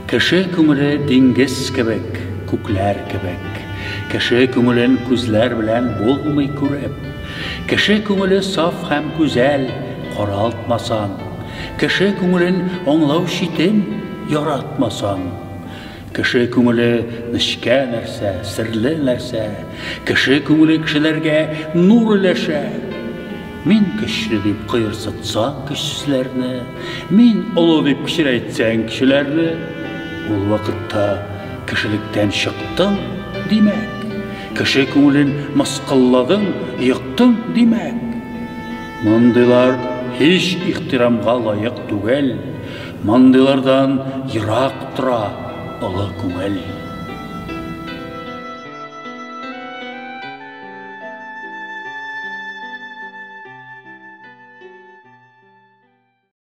Кеше күңеле диңгез кебек, күкләр кебек. Кеше күңелен күзләр белән булмый күреп. Кеше күңеле саф һәм күзәл, каралтмасаң. Кеше күңелен аңлау читен яратмасаң. Кеше күңеле нечкә нәрсә, серле нәрсә. Кеше күңеле кешеләргә нур өләшә. Мин көчле дип кыерсытсаң көчсезләрне, мин олы дип кичерәйтсәң кешеләрне, ул вакытта кешелектән чыктың димәк. Кеше күңелен мыскылладың, йыктың димәк. Мондыйлар һич ихтирамга лаек түгел. Мондыйлардан ерак тора олы күңел.